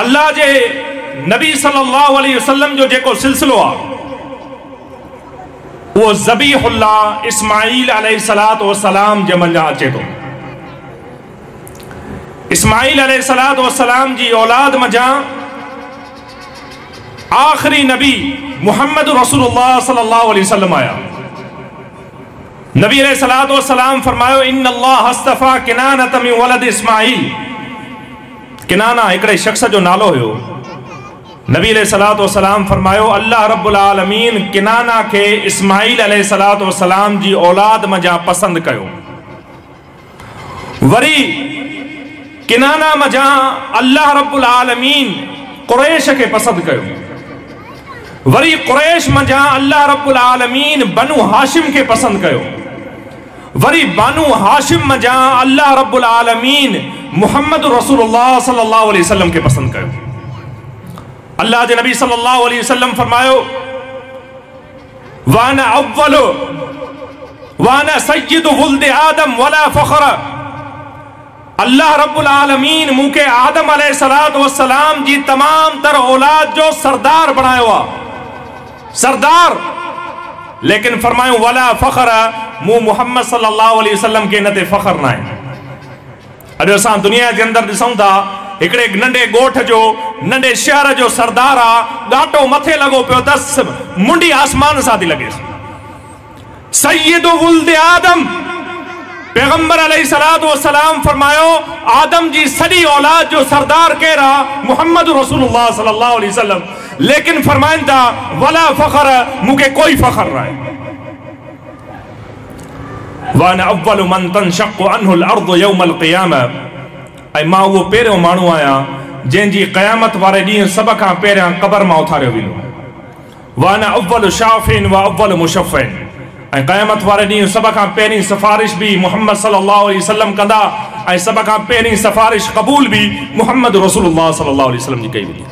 अल्लाह जे नबी सल्लल्लाहु अलैहि वसल्लम जो जेको सिलसिलो आहे वो ज़बीहुल्लाह इस्माईल अलैहिस्सलातु वस्सलाम जे मंझां अचे थो। इस्माईल अलैहिस्सलातु वस्सलाम जी औलाद मंझां आखिरी नबी मुहम्मद रसूलुल्लाह सल्लल्लाहु अलैहि वसल्लम आया। नबी अलैहिस्सलातु वस्सलाम फरमायो इन्नल्लाह अस्तफा किनानत मिन वलद इस्माईल। किनाना हिकिड़े शख्स जो नालो हुयो। नबी अलैहिस्सलातु वस्सलाम फरमायो अल्लाह रब्बुल आलमीन किनाना के इस्माईल अलैहिस्सलातु वस्सलाम जी औलाद मंझां पसंद कयो। वरी किनाना मंझां अल्लाह रब्बुल आलमीन कुरैश के पसंद कयो। वरी कुरैश मंझां अल्लाह रब्बुल आलमीन बनु हाशिम के पसंद कयो। वरी बनु हाशिम मंझां अल्लाह रब्बुल आलमीन मुहम्मद रसूलुल्लाह सल्लल्लाहु अलैहि वसल्लम के पसंद कयो। अल्लाह के नबी सल्लल्लाहु अलैहि वसल्लम फरमायो वाना अव्वलु वाना सय्यदु वुल्द आदम वला फख्र। अल्लाह रब्बुल आलमीन मुके आदम अलैहिस्सलातु वस्सलाम जी तमाम तर औलाद जो सरदार बनायो आ, सरदार। लेकिन फरमायो वला फख्र, मु मुहम्मद सल्लल्लाहु अलैहि वसल्लम के नते फख्र ना है। अॼु असां दुनिया के अंदर ॾिसूं था हिकिड़े नंढे ॻोठ जो नंढे शहर जो सरदार आहे, ॾाटो मथे लॻो पियो अथसि, मुंडी आसमान सां थी लॻेसि। सय्यदु वुल्द आदम, पैगंबर अलैहिस्सलातु वस्सलाम फरमायो आदम जी सॼी औलाद जो सरदार केरु आहे? मुहम्मद रसूलुल्लाह सल्लल्लाहु अलैहि वसल्लम। लेकिन फरमाइनि था वला फख्र, मूंखे कोई फख्र न आहे। वाना अव्वलु मन तनशक्कु अन्हुल अर्दु यौमल क़ियामह, ऐं मां उहो पहिरियों माण्हू आहियां जंहिंजी क़यामत वारे ॾींहुं सभ खां पहिरियां क़बर मां उथारियो वेंदो। वाना अव्वलु शाफ़िन व अव्वलु मुशफ़्फ़िन, ऐं क़यामत वारे ॾींहुं सभ खां पहिरीं सिफ़ारिश भी मुहम्मद सल्लल्लाहु अलैहि वसल्लम कंदा, ऐं सभ खां पहिरीं सिफ़ारिश क़बूल भी मुहम्मद रसूलुल्लाह सल्लल्लाहु अलैहि वसल्लम जी कई वेंदी।